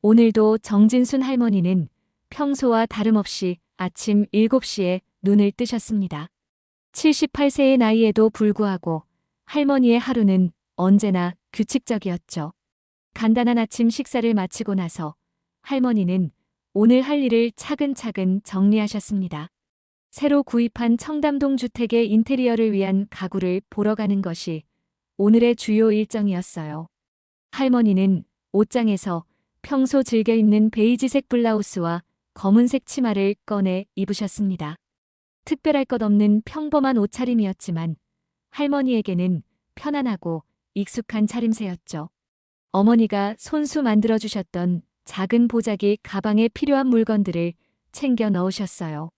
오늘도 정진순 할머니는 평소와 다름없이 아침 7시에 눈을 뜨셨습니다. 78세의 나이에도 불구하고 할머니의 하루는 언제나 규칙적이었죠. 간단한 아침 식사를 마치고 나서 할머니는 오늘 할 일을 차근차근 정리하셨습니다. 새로 구입한 청담동 주택의 인테리어를 위한 가구를 보러 가는 것이 오늘의 주요 일정이었어요. 할머니는 옷장에서 평소 즐겨 입는 베이지색 블라우스와 검은색 치마를 꺼내 입으셨습니다. 특별할 것 없는 평범한 옷차림이었지만 할머니에게는 편안하고 익숙한 차림새였죠. 어머니가 손수 만들어주셨던 작은 보자기 가방에 필요한 물건들을 챙겨 넣으셨어요.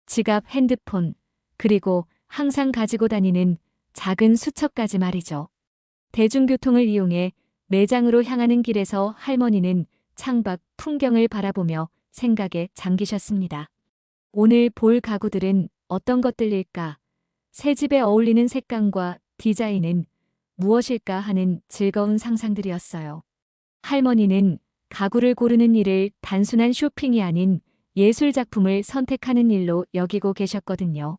지갑, 핸드폰, 그리고 항상 가지고 다니는 작은 수첩까지 말이죠. 대중교통을 이용해 매장으로 향하는 길에서 할머니는 창밖 풍경을 바라보며 생각에 잠기셨습니다. 오늘 볼 가구들은 어떤 것들일까? 새 집에 어울리는 색감과 디자인은 무엇일까 하는 즐거운 상상들이었어요. 할머니는 가구를 고르는 일을 단순한 쇼핑이 아닌 예술 작품을 선택하는 일로 여기고 계셨거든요.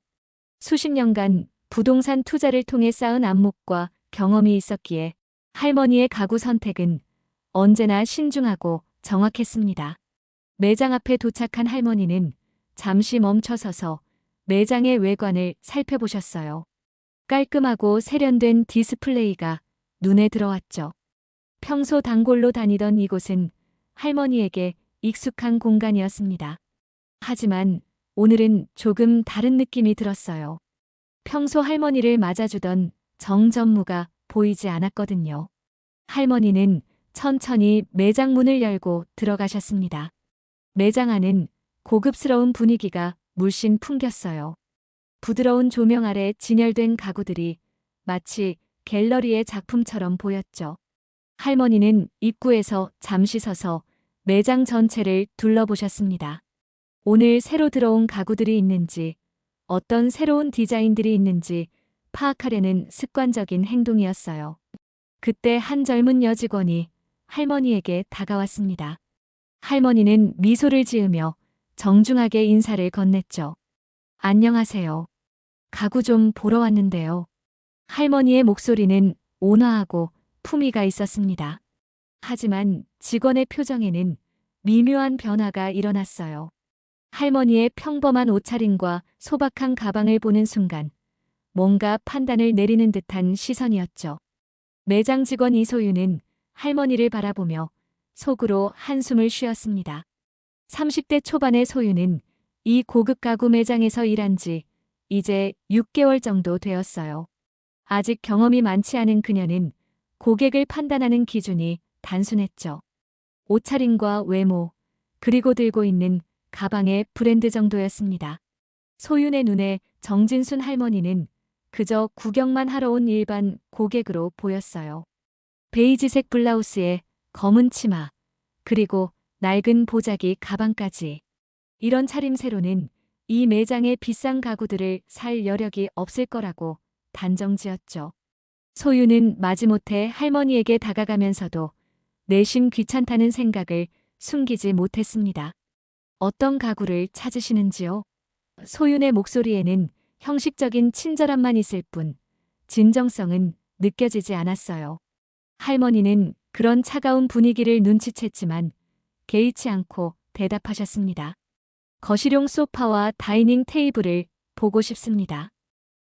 수십 년간 부동산 투자를 통해 쌓은 안목과 경험이 있었기에 할머니의 가구 선택은 언제나 신중하고 정확했습니다. 매장 앞에 도착한 할머니는 잠시 멈춰서서 매장의 외관을 살펴보셨어요. 깔끔하고 세련된 디스플레이가 눈에 들어왔죠. 평소 단골로 다니던 이곳은 할머니에게 익숙한 공간이었습니다. 하지만 오늘은 조금 다른 느낌이 들었어요. 평소 할머니를 맞아주던 정전무가 보이지 않았거든요. 할머니는 천천히 매장 문을 열고 들어가셨습니다. 매장 안은 고급스러운 분위기가 물씬 풍겼어요. 부드러운 조명 아래 진열된 가구들이 마치 갤러리의 작품처럼 보였죠. 할머니는 입구에서 잠시 서서 매장 전체를 둘러보셨습니다. 오늘 새로 들어온 가구들이 있는지, 어떤 새로운 디자인들이 있는지 파악하려는 습관적인 행동이었어요. 그때 한 젊은 여직원이 할머니에게 다가왔습니다. 할머니는 미소를 지으며 정중하게 인사를 건넸죠. 안녕하세요. 가구 좀 보러 왔는데요. 할머니의 목소리는 온화하고 품위가 있었습니다. 하지만 직원의 표정에는 미묘한 변화가 일어났어요. 할머니의 평범한 옷차림과 소박한 가방을 보는 순간 뭔가 판단을 내리는 듯한 시선이었죠. 매장 직원 이소유는 할머니를 바라보며 속으로 한숨을 쉬었습니다. 30대 초반의 소유는 이 고급 가구 매장에서 일한 지 이제 6개월 정도 되었어요. 아직 경험이 많지 않은 그녀는 고객을 판단하는 기준이 단순했죠. 옷차림과 외모, 그리고 들고 있는 가방의 브랜드 정도였습니다. 소윤의 눈에 정진순 할머니는 그저 구경만 하러 온 일반 고객으로 보였어요. 베이지색 블라우스에 검은 치마, 그리고 낡은 보자기 가방까지. 이런 차림새로는 이 매장의 비싼 가구들을 살 여력이 없을 거라고 단정지었죠. 소유는 마지못해 할머니에게 다가가면서도 내심 귀찮다는 생각을 숨기지 못했습니다. 어떤 가구를 찾으시는지요? 소윤의 목소리에는 형식적인 친절함만 있을 뿐 진정성은 느껴지지 않았어요. 할머니는 그런 차가운 분위기를 눈치챘지만 개의치 않고 대답하셨습니다. 거실용 소파와 다이닝 테이블을 보고 싶습니다.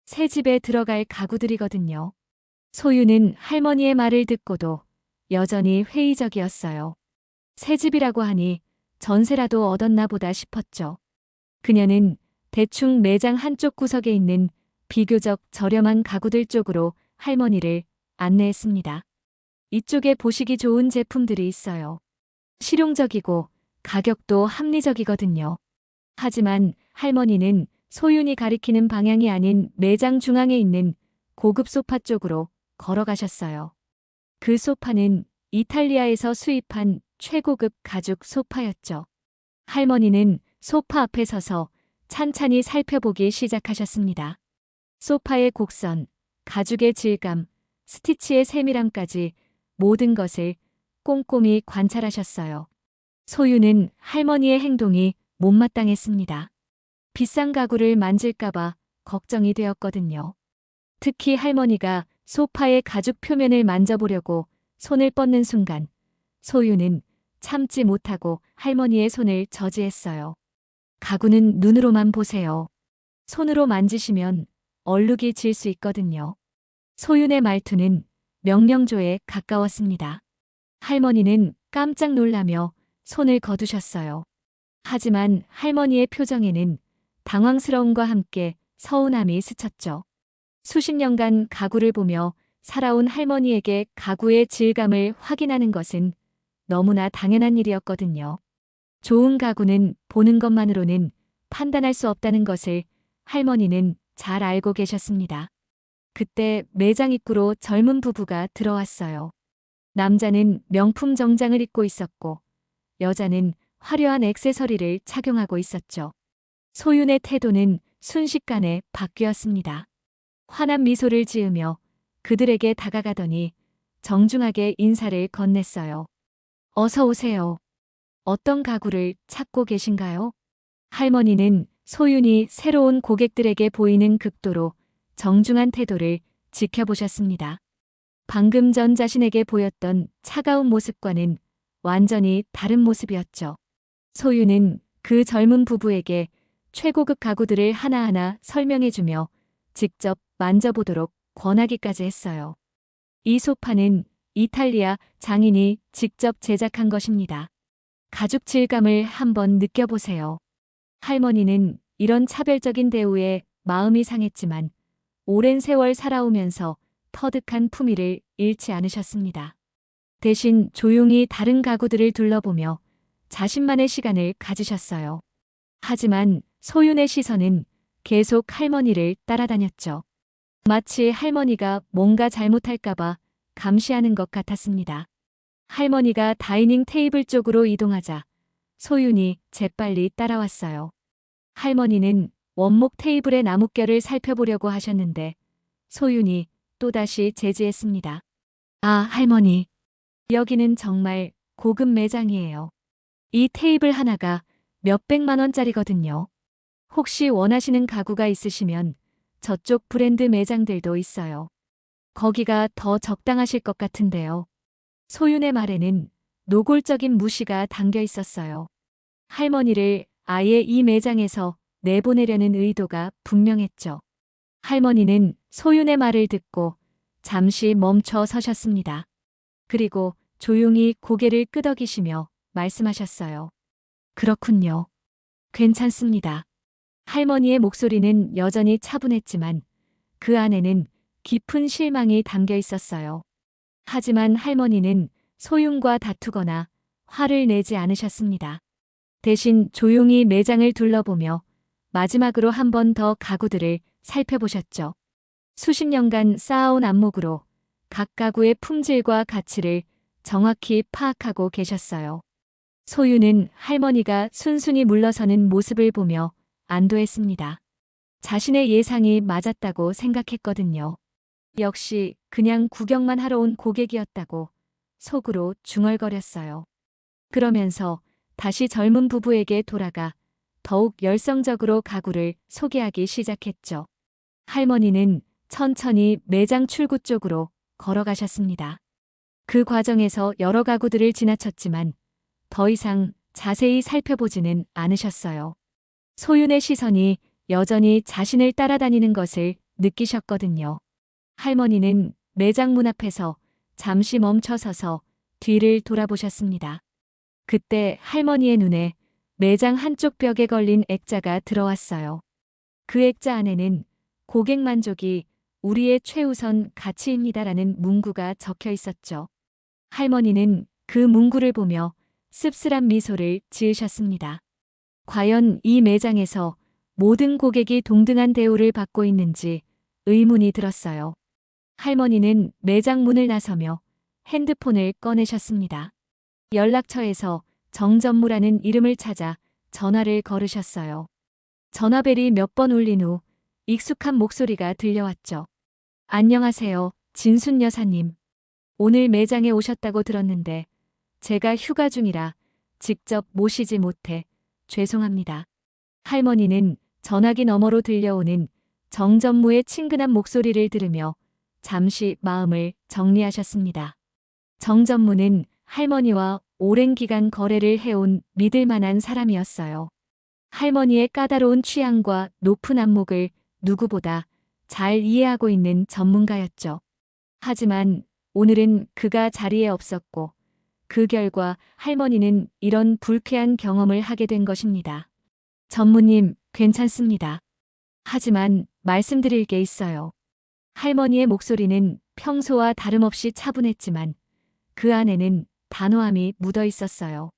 새 집에 들어갈 가구들이거든요. 소유는 할머니의 말을 듣고도 여전히 회의적이었어요. 새 집이라고 하니 전세라도 얻었나 보다 싶었죠. 그녀는 대충 매장 한쪽 구석에 있는 비교적 저렴한 가구들 쪽으로 할머니를 안내했습니다. 이쪽에 보시기 좋은 제품들이 있어요. 실용적이고 가격도 합리적이거든요. 하지만 할머니는 소윤이 가리키는 방향이 아닌 매장 중앙에 있는 고급 소파 쪽으로 걸어가셨어요. 그 소파는 이탈리아에서 수입한 최고급 가죽 소파였죠. 할머니는 소파 앞에 서서 찬찬히 살펴보기 시작하셨습니다. 소파의 곡선, 가죽의 질감, 스티치의 세밀함까지 모든 것을 꼼꼼히 관찰하셨어요. 소유는 할머니의 행동이 못마땅했습니다. 비싼 가구를 만질까봐 걱정이 되었거든요. 특히 할머니가 소파의 가죽 표면을 만져보려고 손을 뻗는 순간 소유는 참지 못하고 할머니의 손을 저지했어요. 가구는 눈으로만 보세요. 손으로 만지시면 얼룩이 질 수 있거든요. 소윤의 말투는 명령조에 가까웠습니다. 할머니는 깜짝 놀라며 손을 거두셨어요. 하지만 할머니의 표정에는 당황스러움과 함께 서운함이 스쳤죠. 수십 년간 가구를 보며 살아온 할머니에게 가구의 질감을 확인하는 것은 너무나 당연한 일이었거든요. 좋은 가구는 보는 것만으로는 판단할 수 없다는 것을 할머니는 잘 알고 계셨습니다. 그때 매장 입구로 젊은 부부가 들어왔어요. 남자는 명품 정장을 입고 있었고 여자는 화려한 액세서리를 착용하고 있었죠. 소윤의 태도는 순식간에 바뀌었습니다. 환한 미소를 지으며 그들에게 다가가더니 정중하게 인사를 건넸어요. 어서 오세요. 어떤 가구를 찾고 계신가요? 할머니는 소윤이 새로운 고객들에게 보이는 극도로 정중한 태도를 지켜보셨습니다. 방금 전 자신에게 보였던 차가운 모습과는 완전히 다른 모습이었죠. 소윤은 그 젊은 부부에게 최고급 가구들을 하나하나 설명해주며 직접 만져보도록 권하기까지 했어요. 이 소파는 이탈리아 장인이 직접 제작한 것입니다. 가죽 질감을 한번 느껴보세요. 할머니는 이런 차별적인 대우에 마음이 상했지만 오랜 세월 살아오면서 터득한 품위를 잃지 않으셨습니다. 대신 조용히 다른 가구들을 둘러보며 자신만의 시간을 가지셨어요. 하지만 소윤의 시선은 계속 할머니를 따라다녔죠. 마치 할머니가 뭔가 잘못할까봐 감시하는 것 같았습니다. 할머니가 다이닝 테이블 쪽으로 이동하자 소윤이 재빨리 따라왔어요. 할머니는 원목 테이블의 나뭇결을 살펴보려고 하셨는데 소윤이 또다시 제지했습니다. 아, 할머니. 여기는 정말 고급 매장이에요. 이 테이블 하나가 몇백만 원짜리거든요. 혹시 원하시는 가구가 있으시면 저쪽 브랜드 매장들도 있어요. 거기가 더 적당하실 것 같은데요. 소윤의 말에는 노골적인 무시가 담겨 있었어요. 할머니를 아예 이 매장에서 내보내려는 의도가 분명했죠. 할머니는 소윤의 말을 듣고 잠시 멈춰 서셨습니다. 그리고 조용히 고개를 끄덕이시며 말씀하셨어요. 그렇군요. 괜찮습니다. 할머니의 목소리는 여전히 차분했지만 그 안에는 깊은 실망이 담겨 있었어요. 하지만 할머니는 소윤과 다투거나 화를 내지 않으셨습니다. 대신 조용히 매장을 둘러보며 마지막으로 한 번 더 가구들을 살펴보셨죠. 수십 년간 쌓아온 안목으로 각 가구의 품질과 가치를 정확히 파악하고 계셨어요. 소윤은 할머니가 순순히 물러서는 모습을 보며 안도했습니다. 자신의 예상이 맞았다고 생각했거든요. 역시 그냥 구경만 하러 온 고객이었다고 속으로 중얼거렸어요. 그러면서 다시 젊은 부부에게 돌아가 더욱 열성적으로 가구를 소개하기 시작했죠. 할머니는 천천히 매장 출구 쪽으로 걸어가셨습니다. 그 과정에서 여러 가구들을 지나쳤지만 더 이상 자세히 살펴보지는 않으셨어요. 소윤의 시선이 여전히 자신을 따라다니는 것을 느끼셨거든요. 할머니는 매장 문 앞에서 잠시 멈춰서서 뒤를 돌아보셨습니다. 그때 할머니의 눈에 매장 한쪽 벽에 걸린 액자가 들어왔어요. 그 액자 안에는 고객 만족이 우리의 최우선 가치입니다라는 문구가 적혀 있었죠. 할머니는 그 문구를 보며 씁쓸한 미소를 지으셨습니다. 과연 이 매장에서 모든 고객이 동등한 대우를 받고 있는지 의문이 들었어요. 할머니는 매장 문을 나서며 핸드폰을 꺼내셨습니다. 연락처에서 정전무라는 이름을 찾아 전화를 걸으셨어요. 전화벨이 몇 번 울린 후 익숙한 목소리가 들려왔죠. 안녕하세요, 진순 여사님. 오늘 매장에 오셨다고 들었는데 제가 휴가 중이라 직접 모시지 못해 죄송합니다. 할머니는 전화기 너머로 들려오는 정전무의 친근한 목소리를 들으며 잠시 마음을 정리하셨습니다. 정전무는 할머니와 오랜 기간 거래를 해온 믿을 만한 사람이었어요. 할머니의 까다로운 취향과 높은 안목을 누구보다 잘 이해하고 있는 전문가였죠. 하지만 오늘은 그가 자리에 없었고 그 결과 할머니는 이런 불쾌한 경험을 하게 된 것입니다. 전무님, 괜찮습니다. 하지만 말씀드릴 게 있어요. 할머니의 목소리는 평소와 다름없이 차분했지만 그 안에는 단호함이 묻어 있었어요.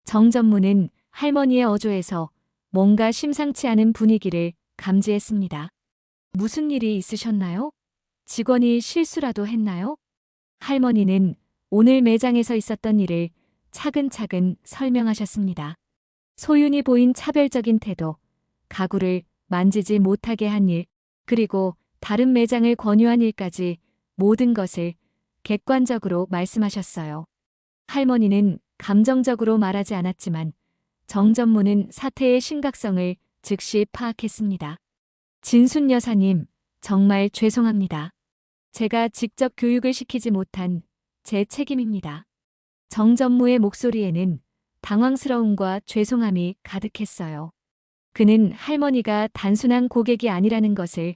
정전무는 할머니의 어조에서 뭔가 심상치 않은 분위기를 감지했습니다. 무슨 일이 있으셨나요? 직원이 실수라도 했나요? 할머니는 오늘 매장에서 있었던 일을 차근차근 설명하셨습니다. 소윤이 보인 차별적인 태도, 가구를 만지지 못하게 한 일, 그리고 다른 매장을 권유한 일까지 모든 것을 객관적으로 말씀하셨어요. 할머니는 감정적으로 말하지 않았지만 정전무는 사태의 심각성을 즉시 파악했습니다. 진순 여사님, 정말 죄송합니다. 제가 직접 교육을 시키지 못한 제 책임입니다. 정전무의 목소리에는 당황스러움과 죄송함이 가득했어요. 그는 할머니가 단순한 고객이 아니라는 것을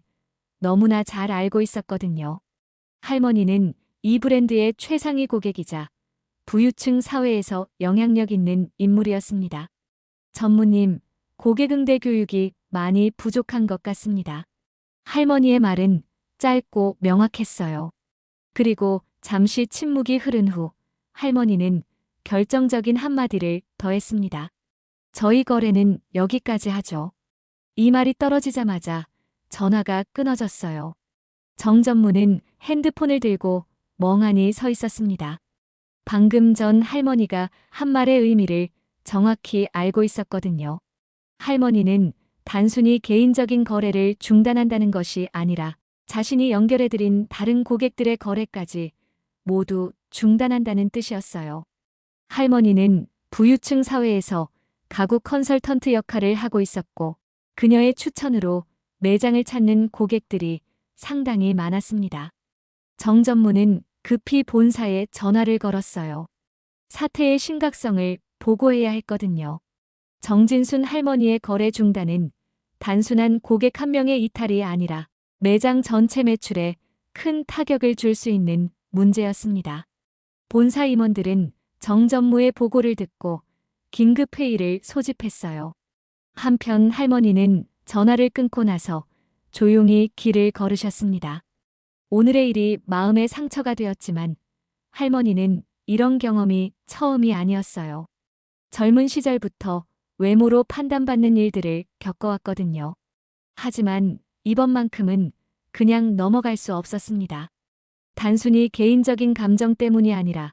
너무나 잘 알고 있었거든요. 할머니는 이 브랜드의 최상위 고객이자 부유층 사회에서 영향력 있는 인물이었습니다. 전무님, 고객 응대 교육이 많이 부족한 것 같습니다. 할머니의 말은 짧고 명확했어요. 그리고 잠시 침묵이 흐른 후 할머니는 결정적인 한마디를 더했습니다. 저희 거래는 여기까지 하죠. 이 말이 떨어지자마자 전화가 끊어졌어요. 정전무는 핸드폰을 들고 멍하니 서 있었습니다. 방금 전 할머니가 한 말의 의미를 정확히 알고 있었거든요. 할머니는 단순히 개인적인 거래를 중단한다는 것이 아니라 자신이 연결해드린 다른 고객들의 거래까지 모두 중단한다는 뜻이었어요. 할머니는 부유층 사회에서 가구 컨설턴트 역할을 하고 있었고 그녀의 추천으로 매장을 찾는 고객들이 상당히 많았습니다. 정전무는 급히 본사에 전화를 걸었어요. 사태의 심각성을 보고해야 했거든요. 정진순 할머니의 거래 중단은 단순한 고객 한 명의 이탈이 아니라 매장 전체 매출에 큰 타격을 줄 수 있는 문제였습니다. 본사 임원들은 정전무의 보고를 듣고 긴급회의를 소집했어요. 한편 할머니는 전화를 끊고 나서 조용히 길을 걸으셨습니다. 오늘의 일이 마음에 상처가 되었지만 할머니는 이런 경험이 처음이 아니었어요. 젊은 시절부터 외모로 판단받는 일들을 겪어왔거든요. 하지만 이번만큼은 그냥 넘어갈 수 없었습니다. 단순히 개인적인 감정 때문이 아니라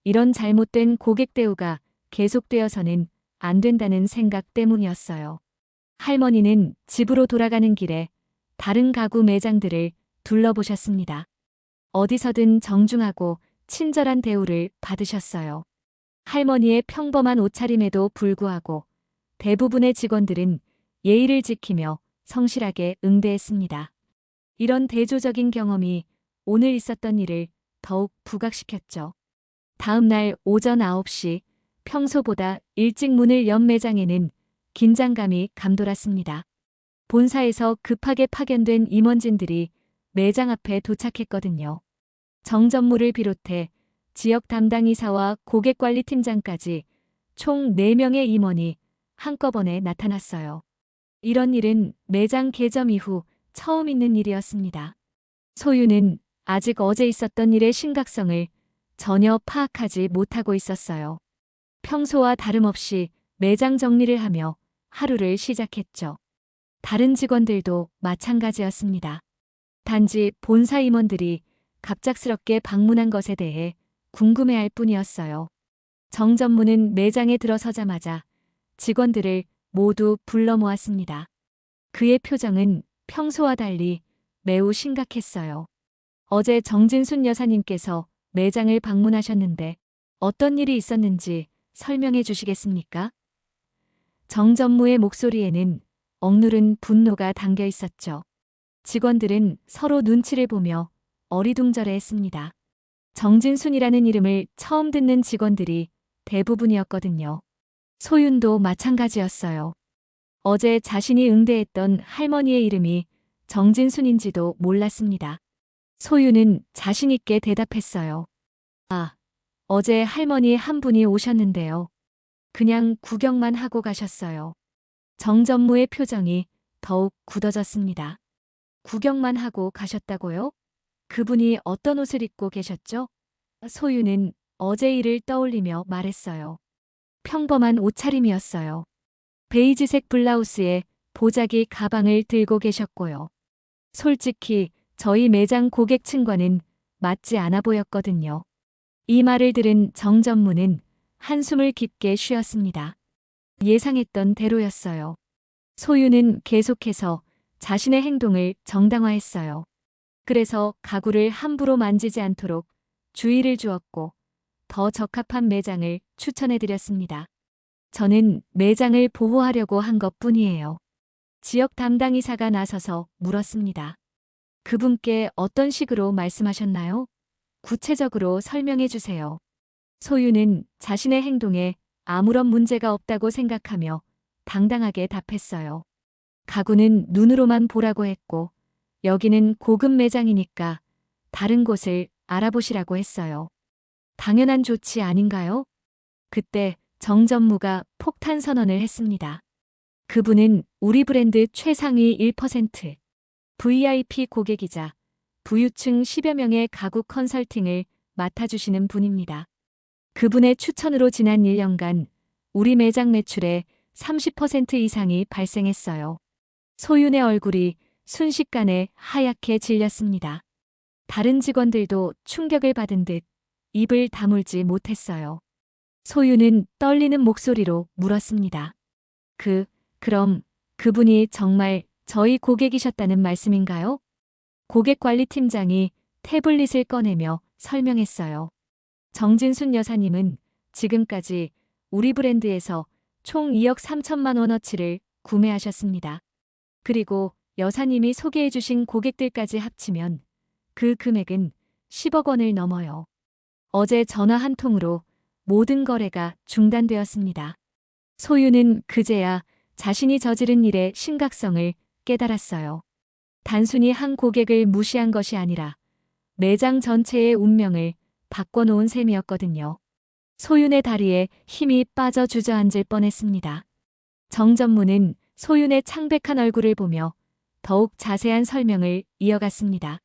이런 잘못된 고객 대우가 계속되어서는 안 된다는 생각 때문이었어요. 할머니는 집으로 돌아가는 길에 다른 가구 매장들을 둘러보셨습니다. 어디서든 정중하고 친절한 대우를 받으셨어요. 할머니의 평범한 옷차림에도 불구하고 대부분의 직원들은 예의를 지키며 성실하게 응대했습니다. 이런 대조적인 경험이 오늘 있었던 일을 더욱 부각시켰죠. 다음 날 오전 9시 평소보다 일찍 문을 연 매장에는 긴장감이 감돌았습니다. 본사에서 급하게 파견된 임원진들이 매장 앞에 도착했거든요. 정전무를 비롯해 지역 담당이사와 고객관리팀장까지 총 4명의 임원이 한꺼번에 나타났어요. 이런 일은 매장 개점 이후 처음 있는 일이었습니다. 소유는 아직 어제 있었던 일의 심각성을 전혀 파악하지 못하고 있었어요. 평소와 다름없이 매장 정리를 하며 하루를 시작했죠. 다른 직원들도 마찬가지였습니다. 단지 본사 임원들이 갑작스럽게 방문한 것에 대해 궁금해할 뿐이었어요. 정전무는 매장에 들어서자마자 직원들을 모두 불러 모았습니다. 그의 표정은 평소와 달리 매우 심각했어요. 어제 정진순 여사님께서 매장을 방문하셨는데 어떤 일이 있었는지 설명해 주시겠습니까? 정 전무의 목소리에는 억누른 분노가 담겨 있었죠. 직원들은 서로 눈치를 보며 어리둥절해했습니다. 정진순이라는 이름을 처음 듣는 직원들이 대부분이었거든요. 소윤도 마찬가지였어요. 어제 자신이 응대했던 할머니의 이름이 정진순인지도 몰랐습니다. 소윤은 자신 있게 대답했어요. 아, 어제 할머니 한 분이 오셨는데요. 그냥 구경만 하고 가셨어요. 정전무의 표정이 더욱 굳어졌습니다. 구경만 하고 가셨다고요? 그분이 어떤 옷을 입고 계셨죠? 소윤은 어제 일을 떠올리며 말했어요. 평범한 옷차림이었어요. 베이지색 블라우스에 보자기 가방을 들고 계셨고요. 솔직히 저희 매장 고객층과는 맞지 않아 보였거든요. 이 말을 들은 정전무는 한숨을 깊게 쉬었습니다. 예상했던 대로였어요. 소유는 계속해서 자신의 행동을 정당화했어요. 그래서 가구를 함부로 만지지 않도록 주의를 주었고 더 적합한 매장을 추천해드렸습니다. 저는 매장을 보호하려고 한 것뿐이에요. 지역 담당이사가 나서서 물었습니다. 그분께 어떤 식으로 말씀하셨나요? 구체적으로 설명해 주세요. 소유는 자신의 행동에 아무런 문제가 없다고 생각하며 당당하게 답했어요. 가구는 눈으로만 보라고 했고 여기는 고급 매장이니까 다른 곳을 알아보시라고 했어요. 당연한 조치 아닌가요? 그때 정 전무가 폭탄 선언을 했습니다. 그분은 우리 브랜드 최상위 1%, VIP 고객이자 부유층 10여 명의 가구 컨설팅을 맡아주시는 분입니다. 그분의 추천으로 지난 1년간 우리 매장 매출의 30% 이상이 발생했어요. 소윤의 얼굴이 순식간에 하얗게 질렸습니다. 다른 직원들도 충격을 받은 듯 입을 다물지 못했어요. 소윤은 떨리는 목소리로 물었습니다. 그럼 그분이 정말 저희 고객이셨다는 말씀인가요? 고객관리팀장이 태블릿을 꺼내며 설명했어요. 정진순 여사님은 지금까지 우리 브랜드에서 총 2억 3천만 원어치를 구매하셨습니다. 그리고 여사님이 소개해 주신 고객들까지 합치면 그 금액은 10억 원을 넘어요. 어제 전화 한 통으로 모든 거래가 중단되었습니다. 소유는 그제야 자신이 저지른 일의 심각성을 깨달았어요. 단순히 한 고객을 무시한 것이 아니라 매장 전체의 운명을 바꿔놓은 셈이었거든요. 소윤의 다리에 힘이 빠져 주저앉을 뻔했습니다. 정 전무는 소윤의 창백한 얼굴을 보며 더욱 자세한 설명을 이어갔습니다.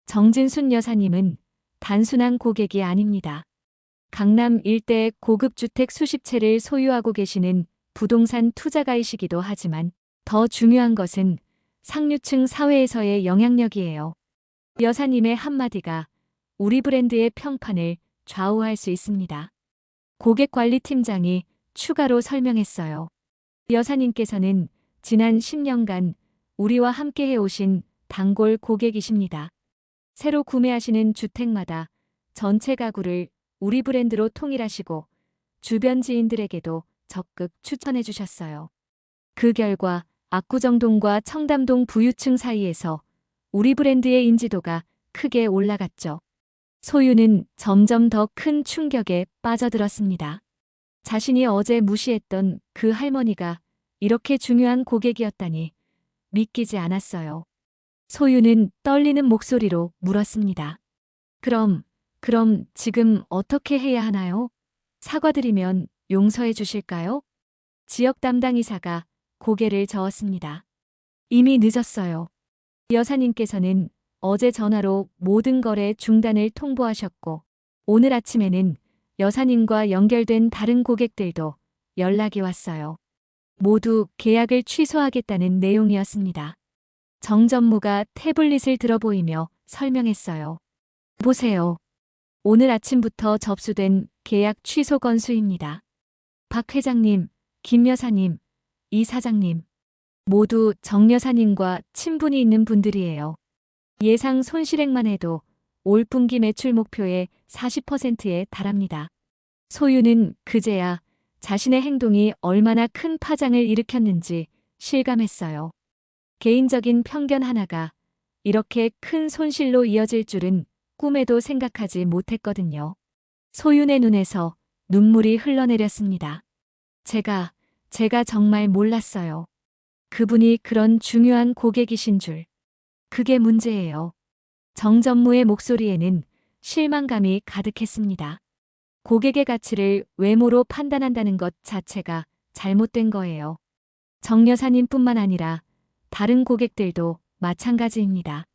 정진순 여사님은 단순한 고객이 아닙니다. 강남 일대의 고급 주택 수십 채를 소유하고 계시는 부동산 투자가이시기도 하지만 더 중요한 것은 상류층 사회에서의 영향력이에요. 여사님의 한마디가 우리 브랜드의 평판을 좌우할 수 있습니다. 고객관리팀장이 추가로 설명했어요. 여사님께서는 지난 10년간 우리와 함께 해오신 단골 고객이십니다. 새로 구매하시는 주택마다 전체 가구를 우리 브랜드로 통일하시고 주변 지인들에게도 적극 추천해 주셨어요. 그 결과 압구정동과 청담동 부유층 사이에서 우리 브랜드의 인지도가 크게 올라갔죠. 소유는 점점 더 큰 충격에 빠져들었습니다. 자신이 어제 무시했던 그 할머니가 이렇게 중요한 고객이었다니 믿기지 않았어요. 소유는 떨리는 목소리로 물었습니다. 그럼 지금 어떻게 해야 하나요? 사과드리면 용서해 주실까요? 지역 담당이사가 고개를 저었습니다. 이미 늦었어요. 여사님께서는 어제 전화로 모든 거래 중단을 통보하셨고 오늘 아침에는 여사님과 연결된 다른 고객들도 연락이 왔어요. 모두 계약을 취소하겠다는 내용이었습니다. 정 전무가 태블릿을 들어보이며 설명했어요. 보세요. 오늘 아침부터 접수된 계약 취소 건수입니다. 박 회장님, 김 여사님, 이 사장님 모두 정 여사님과 친분이 있는 분들이에요. 예상 손실액만 해도 올 분기 매출 목표의 40%에 달합니다. 소유는 그제야 자신의 행동이 얼마나 큰 파장을 일으켰는지 실감했어요. 개인적인 편견 하나가 이렇게 큰 손실로 이어질 줄은 꿈에도 생각하지 못했거든요. 소윤의 눈에서 눈물이 흘러내렸습니다. 제가 정말 몰랐어요. 그분이 그런 중요한 고객이신 줄. 그게 문제예요. 정전무의 목소리에는 실망감이 가득했습니다. 고객의 가치를 외모로 판단한다는 것 자체가 잘못된 거예요. 정 여사님뿐만 아니라 다른 고객들도 마찬가지입니다.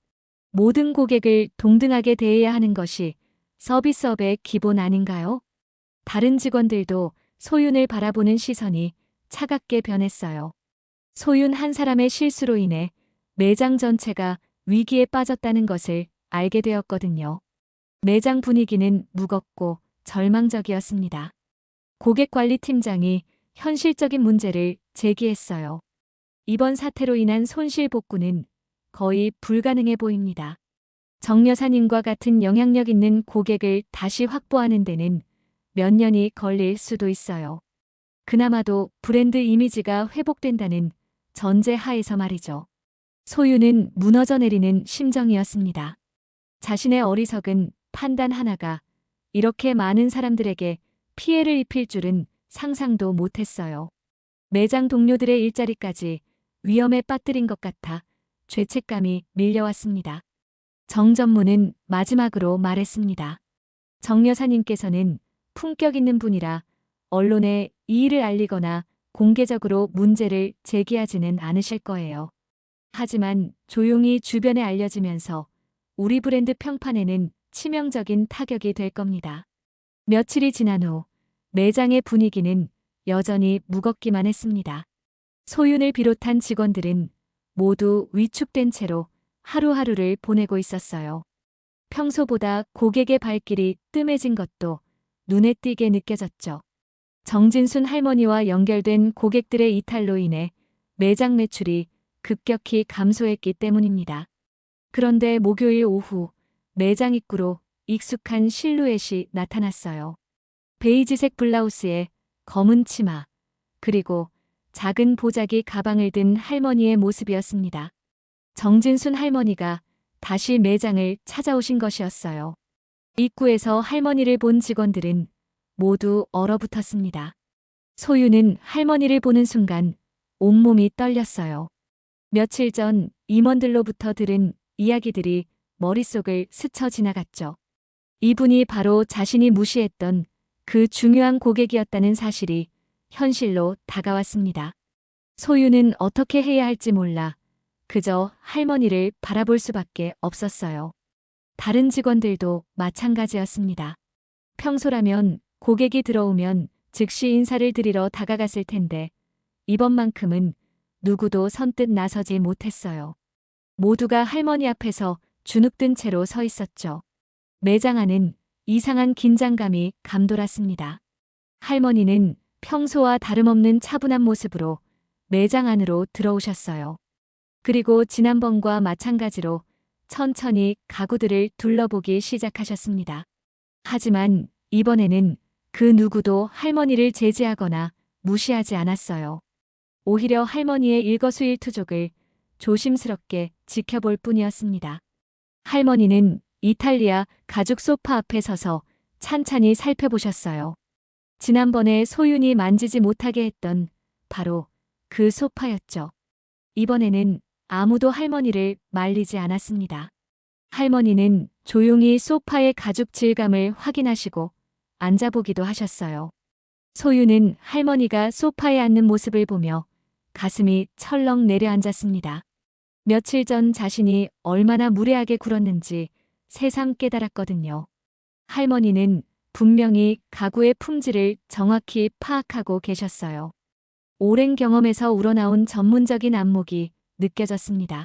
모든 고객을 동등하게 대해야 하는 것이 서비스업의 기본 아닌가요? 다른 직원들도 소윤을 바라보는 시선이 차갑게 변했어요. 소윤 한 사람의 실수로 인해 매장 전체가 위기에 빠졌다는 것을 알게 되었거든요. 매장 분위기는 무겁고 절망적이었습니다. 고객관리팀장이 현실적인 문제를 제기했어요. 이번 사태로 인한 손실 복구는 거의 불가능해 보입니다. 정 여사님과 같은 영향력 있는 고객을 다시 확보하는 데는 몇 년이 걸릴 수도 있어요. 그나마도 브랜드 이미지가 회복된다는 전제 하에서 말이죠. 소유는 무너져 내리는 심정이었습니다. 자신의 어리석은 판단 하나가 이렇게 많은 사람들에게 피해를 입힐 줄은 상상도 못했어요. 매장 동료들의 일자리까지 위험에 빠뜨린 것 같아 죄책감이 밀려왔습니다. 정 전무는 마지막으로 말했습니다. 정 여사님께서는 품격 있는 분이라 언론에 이 일을 알리거나 공개적으로 문제를 제기하지는 않으실 거예요. 하지만 조용히 주변에 알려지면서 우리 브랜드 평판에는 치명적인 타격이 될 겁니다. 며칠이 지난 후 매장의 분위기는 여전히 무겁기만 했습니다. 소윤을 비롯한 직원들은 모두 위축된 채로 하루하루를 보내고 있었어요. 평소보다 고객의 발길이 뜸해진 것도 눈에 띄게 느껴졌죠. 정진순 할머니와 연결된 고객들의 이탈로 인해 매장 매출이 급격히 감소했기 때문입니다. 그런데 목요일 오후 매장 입구로 익숙한 실루엣이 나타났어요. 베이지색 블라우스에 검은 치마, 그리고 작은 보자기 가방을 든 할머니의 모습이었습니다. 정진순 할머니가 다시 매장을 찾아오신 것이었어요. 입구에서 할머니를 본 직원들은 모두 얼어붙었습니다. 소유는 할머니를 보는 순간 온몸이 떨렸어요. 며칠 전 임원들로부터 들은 이야기들이 머릿속을 스쳐 지나갔죠. 이분이 바로 자신이 무시했던 그 중요한 고객이었다는 사실이 현실로 다가왔습니다. 소유는 어떻게 해야 할지 몰라 그저 할머니를 바라볼 수밖에 없었어요. 다른 직원들도 마찬가지였습니다. 평소라면 고객이 들어오면 즉시 인사를 드리러 다가갔을 텐데 이번만큼은 누구도 선뜻 나서지 못했어요. 모두가 할머니 앞에서 주눅든 채로 서 있었죠. 매장 안은 이상한 긴장감이 감돌았습니다. 할머니는 평소와 다름없는 차분한 모습으로 매장 안으로 들어오셨어요. 그리고 지난번과 마찬가지로 천천히 가구들을 둘러보기 시작하셨습니다. 하지만 이번에는 그 누구도 할머니를 제지하거나 무시하지 않았어요. 오히려 할머니의 일거수일투족을 조심스럽게 지켜볼 뿐이었습니다. 할머니는 이탈리아 가죽 소파 앞에 서서 찬찬히 살펴보셨어요. 지난번에 소윤이 만지지 못하게 했던 바로 그 소파였죠. 이번에는 아무도 할머니를 말리지 않았습니다. 할머니는 조용히 소파의 가죽 질감을 확인하시고 앉아보기도 하셨어요. 소유는 할머니가 소파에 앉는 모습을 보며 가슴이 철렁 내려앉았습니다. 며칠 전 자신이 얼마나 무례하게 굴었는지 새삼 깨달았거든요. 할머니는 분명히 가구의 품질을 정확히 파악하고 계셨어요. 오랜 경험에서 우러나온 전문적인 안목이 느껴졌습니다.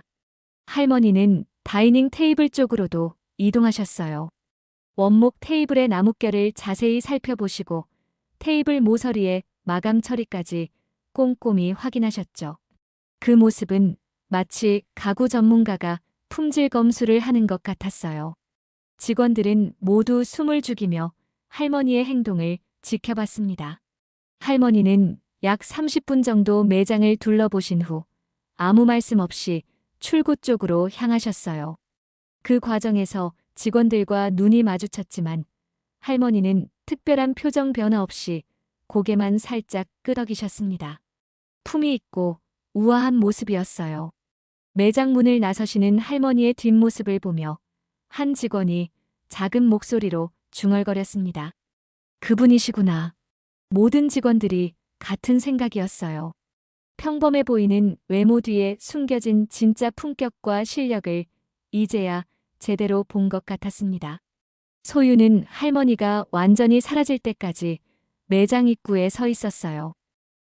할머니는 다이닝 테이블 쪽으로도 이동하셨어요. 원목 테이블의 나뭇결을 자세히 살펴보시고 테이블 모서리의 마감 처리까지 꼼꼼히 확인하셨죠. 그 모습은 마치 가구 전문가가 품질 검수를 하는 것 같았어요. 직원들은 모두 숨을 죽이며 할머니의 행동을 지켜봤습니다. 할머니는 약 30분 정도 매장을 둘러보신 후 아무 말씀 없이 출구 쪽으로 향하셨어요. 그 과정에서 직원들과 눈이 마주쳤지만 할머니는 특별한 표정 변화 없이 고개만 살짝 끄덕이셨습니다. 품위 있고 우아한 모습이었어요. 매장 문을 나서시는 할머니의 뒷모습을 보며 한 직원이 작은 목소리로 중얼거렸습니다. 그분이시구나. 모든 직원들이 같은 생각이었어요. 평범해 보이는 외모 뒤에 숨겨진 진짜 품격과 실력을 이제야 제대로 본 것 같았습니다. 소유는 할머니가 완전히 사라질 때까지 매장 입구에 서 있었어요.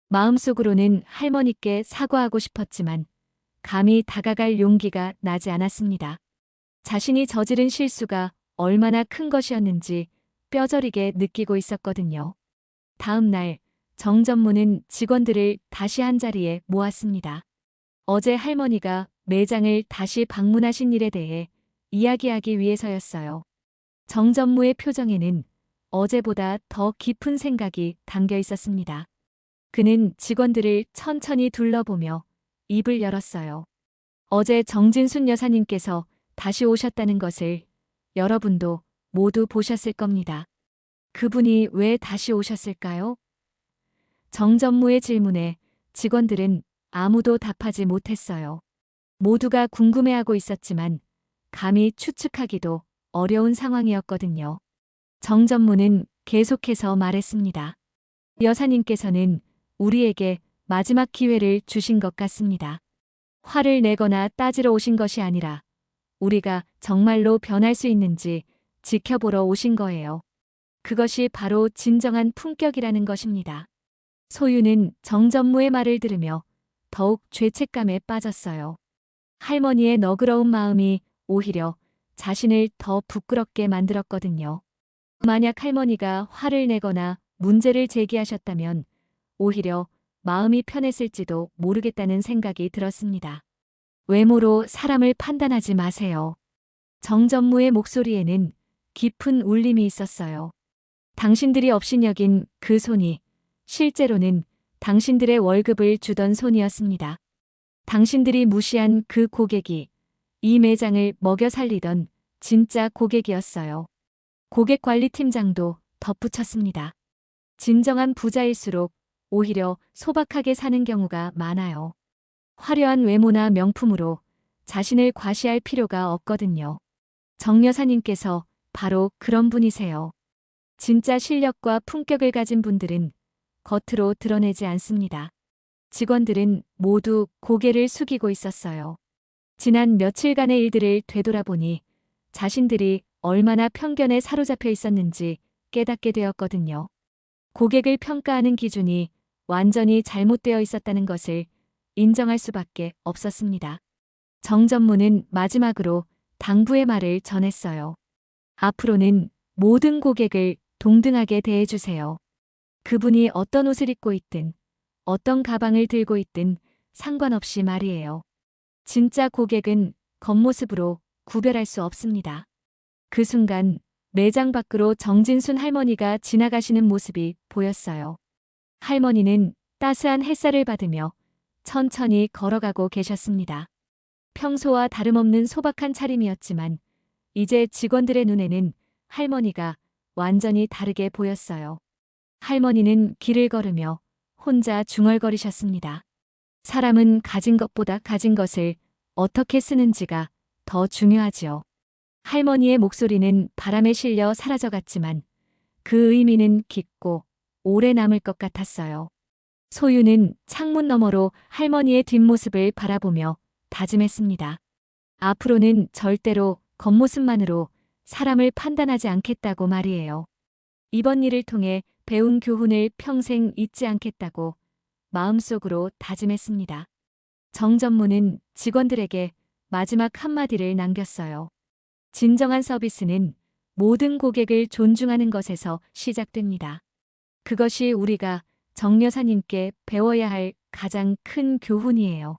마음속으로는 할머니께 사과하고 싶었지만 감히 다가갈 용기가 나지 않았습니다. 자신이 저지른 실수가 얼마나 큰 것이었는지 뼈저리게 느끼고 있었거든요. 다음 날 정전무는 직원들을 다시 한자리에 모았습니다. 어제 할머니가 매장을 다시 방문하신 일에 대해 이야기하기 위해서였어요. 정전무의 표정에는 어제보다 더 깊은 생각이 담겨 있었습니다. 그는 직원들을 천천히 둘러보며 입을 열었어요. 어제 정진순 여사님께서 다시 오셨다는 것을 여러분도 모두 보셨을 겁니다. 그분이 왜 다시 오셨을까요? 정전무의 질문에 직원들은 아무도 답하지 못했어요. 모두가 궁금해하고 있었지만 감히 추측하기도 어려운 상황이었거든요. 정전무는 계속해서 말했습니다. 여사님께서는 우리에게 마지막 기회를 주신 것 같습니다. 화를 내거나 따지러 오신 것이 아니라 우리가 정말로 변할 수 있는지 지켜보러 오신 거예요. 그것이 바로 진정한 품격이라는 것입니다. 소유는 정전무의 말을 들으며 더욱 죄책감에 빠졌어요. 할머니의 너그러운 마음이 오히려 자신을 더 부끄럽게 만들었거든요. 만약 할머니가 화를 내거나 문제를 제기하셨다면 오히려 마음이 편했을지도 모르겠다는 생각이 들었습니다. 외모로 사람을 판단하지 마세요. 정전무의 목소리에는 깊은 울림이 있었어요. 당신들이 업신여긴 그 손이 실제로는 당신들의 월급을 주던 손이었습니다. 당신들이 무시한 그 고객이 이 매장을 먹여 살리던 진짜 고객이었어요. 고객관리팀장도 덧붙였습니다. 진정한 부자일수록 오히려 소박하게 사는 경우가 많아요. 화려한 외모나 명품으로 자신을 과시할 필요가 없거든요. 정 여사님께서 바로 그런 분이세요. 진짜 실력과 품격을 가진 분들은 겉으로 드러내지 않습니다. 직원들은 모두 고개를 숙이고 있었어요. 지난 며칠간의 일들을 되돌아보니 자신들이 얼마나 편견에 사로잡혀 있었는지 깨닫게 되었거든요. 고객을 평가하는 기준이 완전히 잘못되어 있었다는 것을 인정할 수밖에 없었습니다. 정전무는 마지막으로 당부의 말을 전했어요. 앞으로는 모든 고객을 동등하게 대해주세요. 그분이 어떤 옷을 입고 있든 어떤 가방을 들고 있든 상관없이 말이에요. 진짜 고객은 겉모습으로 구별할 수 없습니다. 그 순간 매장 밖으로 정진순 할머니가 지나가시는 모습이 보였어요. 할머니는 따스한 햇살을 받으며 천천히 걸어가고 계셨습니다. 평소와 다름없는 소박한 차림이었지만 이제 직원들의 눈에는 할머니가 완전히 다르게 보였어요. 할머니는 길을 걸으며 혼자 중얼거리셨습니다. 사람은 가진 것보다 가진 것을 어떻게 쓰는지가 더 중요하지요. 할머니의 목소리는 바람에 실려 사라져갔지만 그 의미는 깊고 오래 남을 것 같았어요. 소유는 창문 너머로 할머니의 뒷모습을 바라보며 다짐했습니다. 앞으로는 절대로 겉모습만으로 사람을 판단하지 않겠다고 말이에요. 이번 일을 통해 배운 교훈을 평생 잊지 않겠다고 마음속으로 다짐했습니다. 정전무는 직원들에게 마지막 한마디를 남겼어요. 진정한 서비스는 모든 고객을 존중하는 것에서 시작됩니다. 그것이 우리가 정 여사님께 배워야 할 가장 큰 교훈이에요.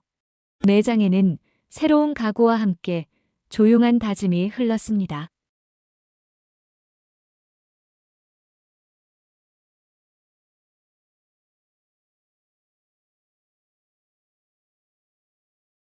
매장에는 새로운 각오와 함께 조용한 다짐이 흘렀습니다.